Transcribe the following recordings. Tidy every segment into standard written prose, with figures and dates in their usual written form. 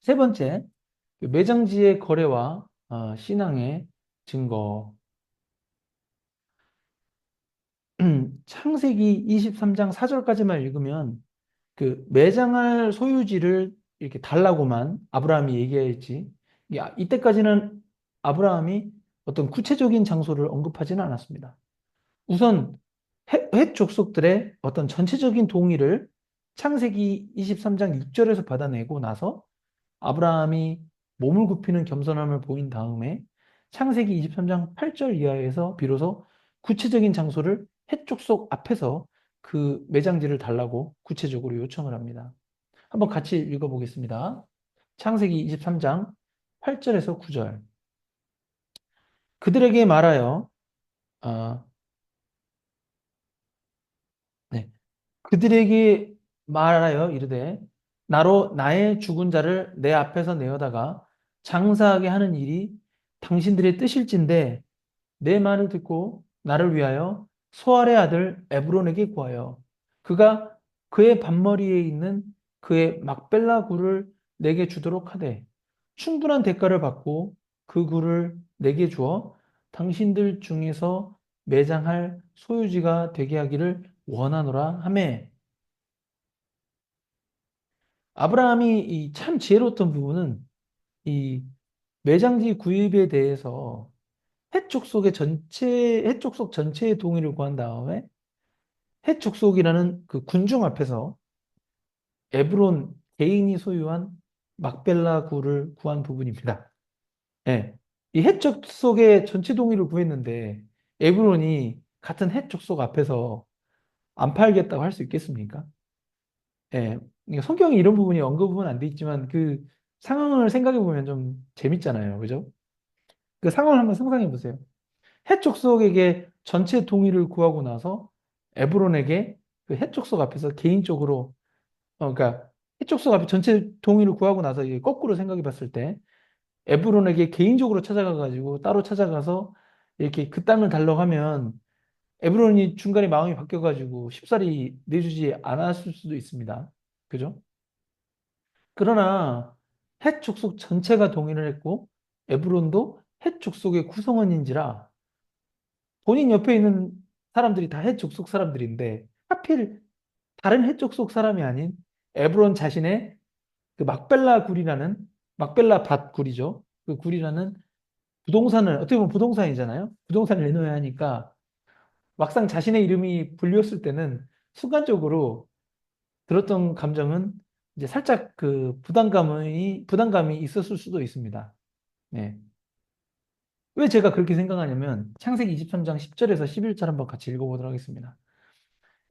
세 번째, 그 매장지의 거래와 신앙의 증거. 창세기 23장 4절까지만 읽으면 그 매장할 소유지를 이렇게 달라고만 아브라함이 얘기했지. 이때까지는 아브라함이 어떤 구체적인 장소를 언급하지는 않았습니다. 우선 헷 족속들의 어떤 전체적인 동의를 창세기 23장 6절에서 받아내고 나서 아브라함이 몸을 굽히는 겸손함을 보인 다음에 창세기 23장 8절 이하에서 비로소 구체적인 장소를 헷 족속 앞에서 그 매장지를 달라고 구체적으로 요청을 합니다. 한번 같이 읽어보겠습니다. 창세기 23장 8절에서 9절. 그들에게 말하여, 아, 네. 그들에게 말하여 이르되 나로 나의 죽은 자를 내 앞에서 내어다가 장사하게 하는 일이 당신들의 뜻일진데 내 말을 듣고 나를 위하여 소알의 아들 에브론에게 구하여 그가 그의 반머리에 있는 그의 막벨라 굴을 내게 주도록 하되 충분한 대가를 받고 그 굴을 내게 주어 당신들 중에서 매장할 소유지가 되게 하기를 원하노라 하매 아브라함이 이 참 지혜로웠던 부분은 이 매장지 구입에 대해서 해족속 전체의 동의를 구한 다음에 해족속이라는 그 군중 앞에서 에브론 개인이 소유한 막벨라 굴을 구한 부분입니다. 예. 이 해족속의 전체 동의를 구했는데 에브론이 같은 해족속 앞에서 안 팔겠다고 할 수 있겠습니까? 예. 그러니까 성경에 이런 부분이 언급은 안 돼 있지만 그 상황을 생각해 보면 좀 재밌잖아요. 그죠? 그 상황을 한번 상상해 보세요. 해족속에게 전체 동의를 구하고 나서 에브론에게 그 해족속 앞에서 개인적으로 그러니까 해족속 앞에 전체 동의를 구하고 나서 이게 거꾸로 생각해 봤을 때 에브론에게 개인적으로 찾아가 가지고 따로 찾아가서 이렇게 그 땅을 달라고 하면 에브론이 중간에 마음이 바뀌어 가지고 쉽사리 내주지 않았을 수도 있습니다. 그죠? 그러나 헷 족속 전체가 동의를 했고 에브론도 헷 족속의 구성원인지라 본인 옆에 있는 사람들이 다 헷 족속 사람들인데 하필 다른 헷 족속 사람이 아닌 에브론 자신의 그 막벨라 굴이라는 막벨라 밭 굴이죠. 그 굴이라는 부동산을 어떻게 보면 부동산이잖아요. 부동산을 내놓아야 하니까 막상 자신의 이름이 불렸을 때는 순간적으로 들었던 감정은 이제 살짝 그 부담감이 있었을 수도 있습니다. 네. 왜 제가 그렇게 생각하냐면 창세기 23장 10절에서 11절 한번 같이 읽어보도록 하겠습니다.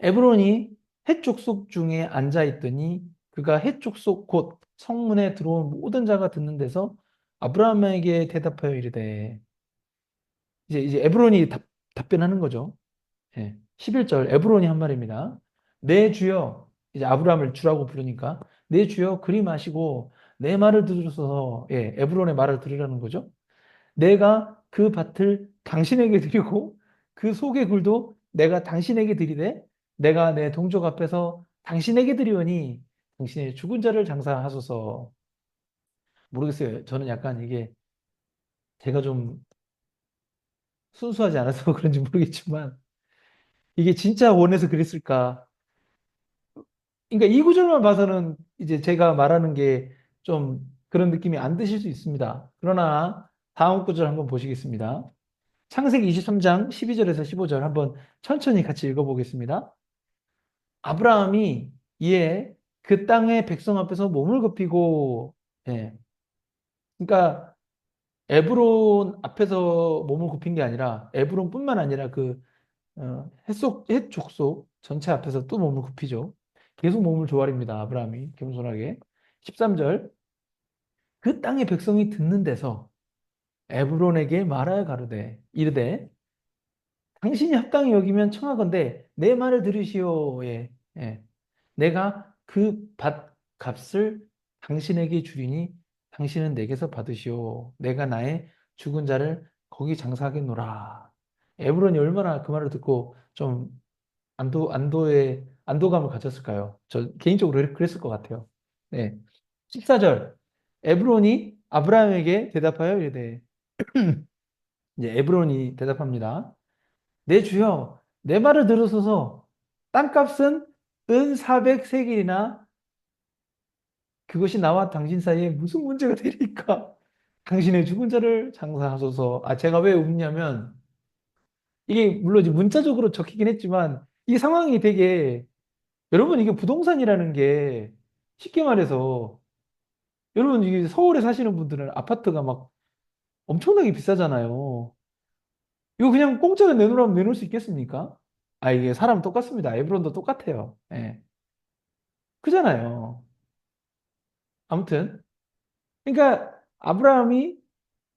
에브론이 헷 족속 중에 앉아 있더니 그가 헷 족속 곧 성문에 들어온 모든 자가 듣는 데서 아브라함에게 대답하여 이르되 이제 에브론이 답변하는 거죠. 예. 11절 에브론이 한 말입니다. 내 주여 이제 아브라함을 주라고 부르니까 내 주여 그리 마시고 내 말을 들으소서 에브론의 말을 들으라는 거죠. 내가 그 밭을 당신에게 드리고 그 속의 굴도 내가 당신에게 드리되 내가 내 동족 앞에서 당신에게 드리오니 당신의 죽은 자를 장사하소서. 모르겠어요. 저는 약간 이게 제가 좀 순수하지 않아서 그런지 모르겠지만 이게 진짜 원해서 그랬을까? 그러니까 이 구절만 봐서는 이제 제가 말하는 게 좀 그런 느낌이 안 드실 수 있습니다. 그러나 다음 구절 한번 보시겠습니다. 창세기 23장 12절에서 15절 한번 천천히 같이 읽어보겠습니다. 아브라함이 이에 그 땅의 백성 앞에서 몸을 굽히고, 예. 그러니까 에브론 앞에서 몸을 굽힌 게 아니라 에브론뿐만 아니라 그 헷 족속 전체 앞에서 또 몸을 굽히죠. 계속 몸을 조아립니다. 아브라함이 겸손하게. 13절 그 땅의 백성이 듣는 데서 에브론에게 말하여 가로되 이르되 당신이 합당히 여기면 청하건대 내 말을 들으시오. 예. 예. 내가 그 밭 값을 당신에게 주리니 당신은 내게서 받으시오. 내가 나의 죽은 자를 거기 장사하겠노라. 에브론이 얼마나 그 말을 듣고 좀 안도감을 가졌을까요? 저 개인적으로 그랬을 것 같아요. 네. 14절. 에브론이 아브라함에게 대답하여 이르되 이제 에브론이 대답합니다. 내 주여, 내 말을 들으소서. 땅값은 은 400세겔이나 그것이 나와 당신 사이에 무슨 문제가 되리까? 당신의 죽은 자를 장사하소서. 아, 제가 왜 웃냐면 이게 물론 이제 문자적으로 적히긴 했지만 이 상황이 되게 여러분 이게 부동산이라는 게 쉽게 말해서 여러분 이게 서울에 사시는 분들은 아파트가 막 엄청나게 비싸잖아요. 이거 그냥 공짜로 내놓으라면 내놓을 수 있겠습니까? 아, 이게 사람 똑같습니다. 에브론도 똑같아요. 예. 크잖아요. 아무튼. 그러니까 아브라함이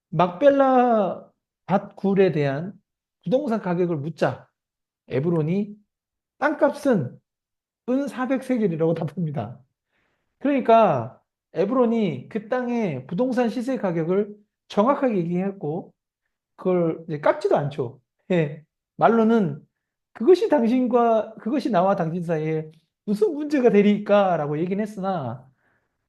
막벨라 밭굴에 대한 부동산 가격을 묻자 에브론이 땅값은 은 400세겔이라고 답합니다. 그러니까 에브론이 그 땅의 부동산 시세 가격을 정확하게 얘기했고 그걸 이제 깎지도 않죠. 예. 말로는 그것이 나와 당신 사이에 무슨 문제가 되리까라고 얘기는 했으나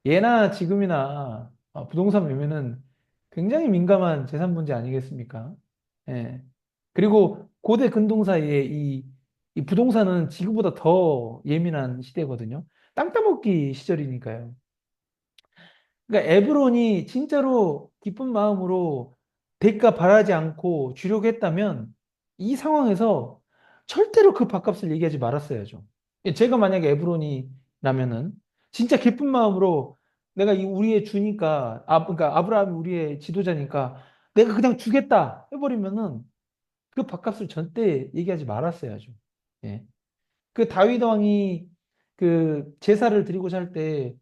예나 지금이나 부동산 매매는 굉장히 민감한 재산 문제 아니겠습니까? 예. 그리고 고대 근동 사이에 이 부동산은 지금보다 더 예민한 시대거든요. 땅 따먹기 시절이니까요. 그러니까 에브론이 진짜로 기쁜 마음으로 대가 바라지 않고 주려고 했다면 이 상황에서 절대로 그 밥값을 얘기하지 말았어야죠. 제가 만약에 에브론이라면은 진짜 기쁜 마음으로 내가 이 우리의 주니까 그러니까 아브라함이 우리의 지도자니까 내가 그냥 주겠다 해버리면은 그 밥값을 절대 얘기하지 말았어야죠. 예. 그 다윗 왕이 그 제사를 드리고자 할 때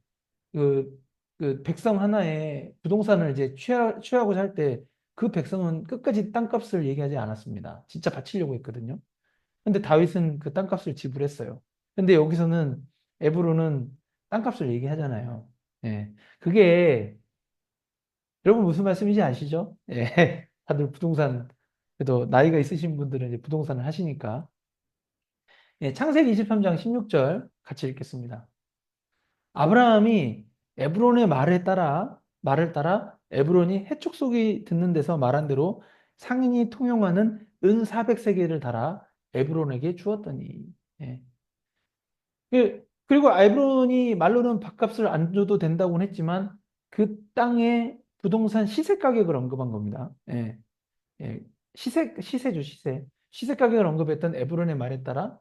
그 백성 하나에 부동산을 이제 취하고자 할 때 그 백성은 끝까지 땅값을 얘기하지 않았습니다. 진짜 바치려고 했거든요. 근데 다윗은 그 땅값을 지불했어요. 근데 여기서는 에브로는 땅값을 얘기하잖아요. 예. 그게 여러분 무슨 말씀인지 아시죠? 예. 다들 부동산 그래도 나이가 있으신 분들은 이제 부동산을 하시니까. 예, 창세기 23장 16절 같이 읽겠습니다. 아브라함이 에브론의 말을 따라 에브론이 해촉속이 듣는 데서 말한 대로 상인이 통용하는 은 400세겔을 달아 에브론에게 주었더니. 예. 그리고 에브론이 말로는 밥값을 안 줘도 된다고는 했지만 그 땅의 부동산 시세 가격을 언급한 겁니다. 예. 예. 시세죠, 시세. 시세 가격을 언급했던 에브론의 말에 따라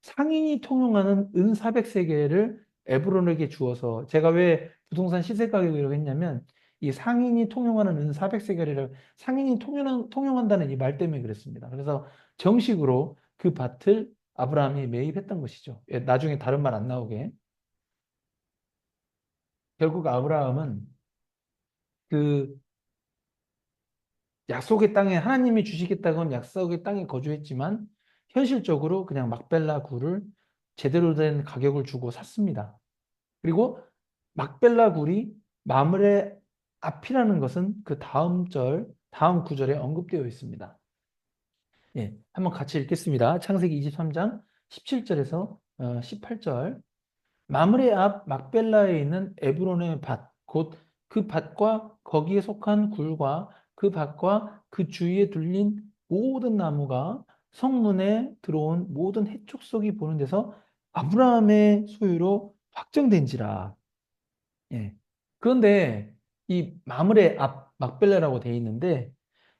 상인이 통용하는 은 400세겔을 에브론에게 주어서 제가 왜 부동산 시세 가격이라고 했냐면 이 상인이 통용하는 은 400세겔을 상인이 통용한다는 이 말 때문에 그랬습니다. 그래서 정식으로 그 밭을 아브라함이 매입했던 것이죠. 예, 나중에 다른 말 안 나오게. 결국 아브라함은 그 약속의 땅에 하나님이 주시겠다고 한 약속의 땅에 거주했지만 현실적으로 그냥 막벨라 굴을 제대로 된 가격을 주고 샀습니다. 그리고 막벨라 굴이 마므레 앞이라는 것은 그 다음 구절에 언급되어 있습니다. 예, 한번 같이 읽겠습니다. 창세기 23장 17절에서 18절. 마므레 앞 막벨라에 있는 에브론의 밭, 곧 그 밭과 거기에 속한 굴과 그 밭과 그 주위에 둘린 모든 나무가 성문에 들어온 모든 해촉속이 보는 데서 아브라함의 소유로 확정된지라. 예. 그런데 이 마므레 앞 막벨라라고 되어 있는데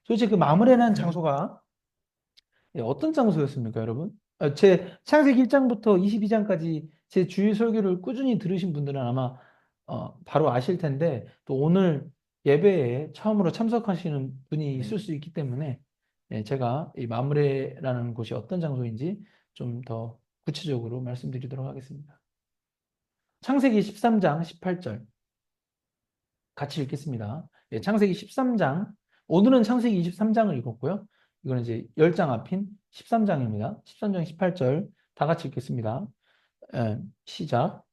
도대체 그 마므레라는 장소가 어떤 장소였습니까, 여러분? 제 창세기 1장부터 22장까지 제 주일 설교를 꾸준히 들으신 분들은 아마 바로 아실 텐데 또 오늘 예배에 처음으로 참석하시는 분이 있을 수 있기 때문에 예, 제가 이 마므레라는 곳이 어떤 장소인지 좀 더 구체적으로 말씀드리도록 하겠습니다. 창세기 13장 18절 같이 읽겠습니다. 예, 창세기 13장 오늘은 창세기 23장을 읽었고요. 이거는 이제 10장 앞인 13장입니다. 13장 18절 다 같이 읽겠습니다. 시작.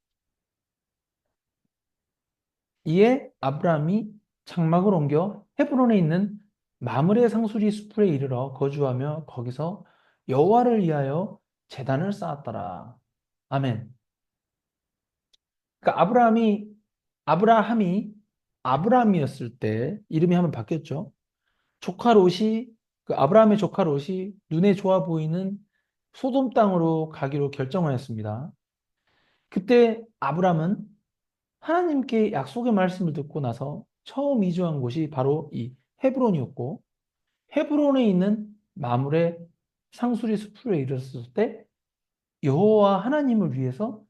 이에 아브라함이 장막을 옮겨 헤브론에 있는 마므레 상수리 숲에 이르러 거주하며 거기서 여호와를 위하여 제단을 쌓았더라. 아멘. 그러니까 아브라함이 아브라함이었을 때 이름이 한번 바뀌었죠. 조카 롯이 그 아브라함의 조카 롯이 눈에 좋아 보이는 소돔 땅으로 가기로 결정하였습니다. 그때 아브라함은 하나님께 약속의 말씀을 듣고 나서 처음 이주한 곳이 바로 이 헤브론이었고 헤브론에 있는 마므레 상수리 숲에 이르렀을 때 여호와 하나님을 위해서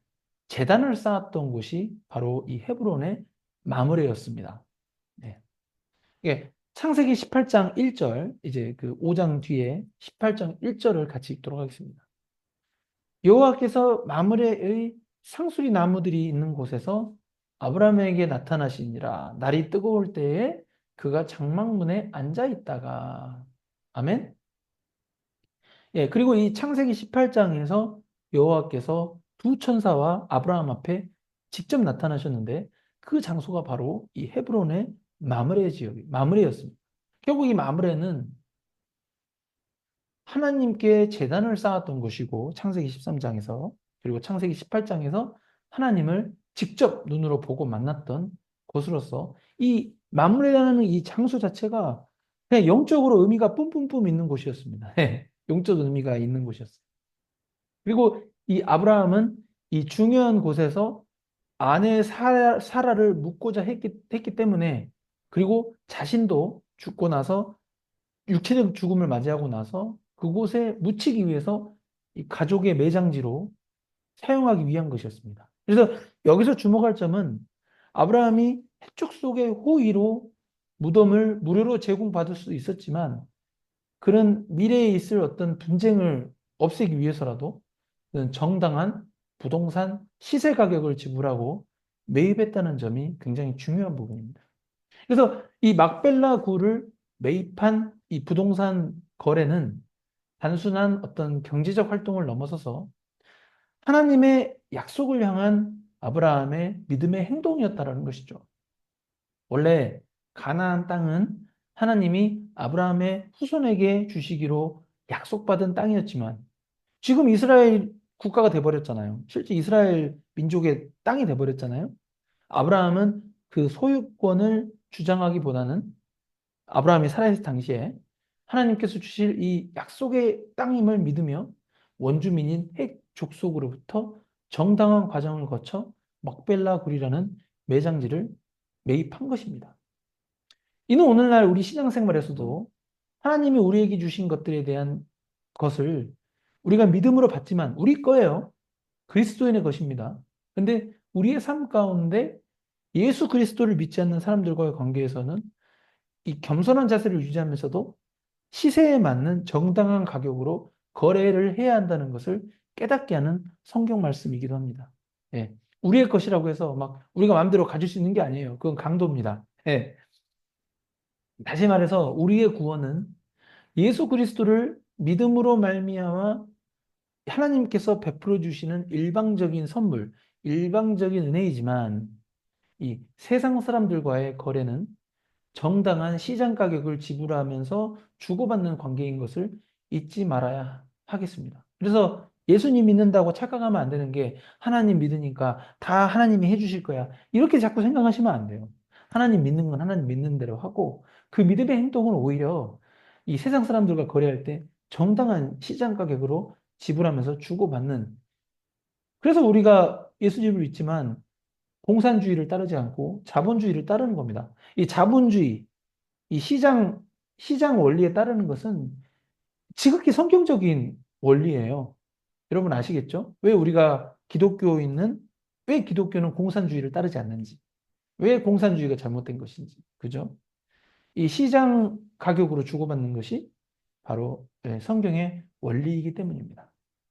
제단을 쌓았던 곳이 바로 이 헤브론의 마므레였습니다. 네. 예, 창세기 18장 1절, 이제 그 5장 뒤에 18장 1절을 같이 읽도록 하겠습니다. 여호와께서 마므레의 상수리 나무들이 있는 곳에서 아브라함에게 나타나시니라. 날이 뜨거울 때에 그가 장막문에 앉아 있다가. 아멘. 예, 그리고 이 창세기 18장에서 여호와께서 두 천사와 아브라함 앞에 직접 나타나셨는데 그 장소가 바로 이 헤브론의 마므레 지역이 마므레였습니다. 결국 이 마므레는 하나님께 제단을 쌓았던 곳이고 창세기 13장에서 그리고 창세기 18장에서 하나님을 직접 눈으로 보고 만났던 곳으로서 이 마므레라는 이 장소 자체가 그냥 영적으로 의미가 뿜뿜뿜 있는 곳이었습니다. 영적 의미가 있는 곳이었어요. 그리고 이 아브라함은 이 중요한 곳에서 아내 사라를 묻고자 했기 때문에 그리고 자신도 죽고 나서 육체적 죽음을 맞이하고 나서 그곳에 묻히기 위해서 이 가족의 매장지로 사용하기 위한 것이었습니다. 그래서 여기서 주목할 점은 아브라함이 해축 속의 호의로 무덤을 무료로 제공받을 수 있었지만 그런 미래에 있을 어떤 분쟁을 없애기 위해서라도 그런 정당한 부동산 시세 가격을 지불하고 매입했다는 점이 굉장히 중요한 부분입니다. 그래서 이 막벨라 구를 매입한 이 부동산 거래는 단순한 어떤 경제적 활동을 넘어서서 하나님의 약속을 향한 아브라함의 믿음의 행동이었다라는 것이죠. 원래 가나안 땅은 하나님이 아브라함의 후손에게 주시기로 약속받은 땅이었지만 지금 이스라엘 국가가 돼버렸잖아요. 실제 이스라엘 민족의 땅이 돼버렸잖아요. 아브라함은 그 소유권을 주장하기보다는 아브라함이 살아있을 당시에 하나님께서 주실 이 약속의 땅임을 믿으며 원주민인 핵 족속으로부터 정당한 과정을 거쳐 먹벨라 굴이라는 매장지를 매입한 것입니다. 이는 오늘날 우리 시장 생활에서도 하나님이 우리에게 주신 것들에 대한 것을 우리가 믿음으로 받지만 우리 거예요. 그리스도인의 것입니다. 근데 우리의 삶 가운데 예수 그리스도를 믿지 않는 사람들과의 관계에서는 이 겸손한 자세를 유지하면서도 시세에 맞는 정당한 가격으로 거래를 해야 한다는 것을 깨닫게 하는 성경 말씀이기도 합니다. 예. 우리의 것이라고 해서 막 우리가 마음대로 가질 수 있는 게 아니에요. 그건 강도입니다. 예. 다시 말해서 우리의 구원은 예수 그리스도를 믿음으로 말미암아 하나님께서 베풀어 주시는 일방적인 선물, 일방적인 은혜이지만 이 세상 사람들과의 거래는 정당한 시장 가격을 지불하면서 주고받는 관계인 것을 잊지 말아야 하겠습니다. 그래서 예수님 믿는다고 착각하면 안 되는 게 하나님 믿으니까 다 하나님이 해주실 거야. 이렇게 자꾸 생각하시면 안 돼요. 하나님 믿는 건 하나님 믿는 대로 하고 그 믿음의 행동은 오히려 이 세상 사람들과 거래할 때 정당한 시장 가격으로 지불하면서 주고받는 그래서 우리가 예수님을 믿지만 공산주의를 따르지 않고 자본주의를 따르는 겁니다. 이 자본주의, 이 시장 원리에 따르는 것은 지극히 성경적인 원리예요. 여러분 아시겠죠? 왜 기독교는 공산주의를 따르지 않는지, 왜 공산주의가 잘못된 것인지, 그죠? 이 시장 가격으로 주고받는 것이 바로 성경의 원리이기 때문입니다.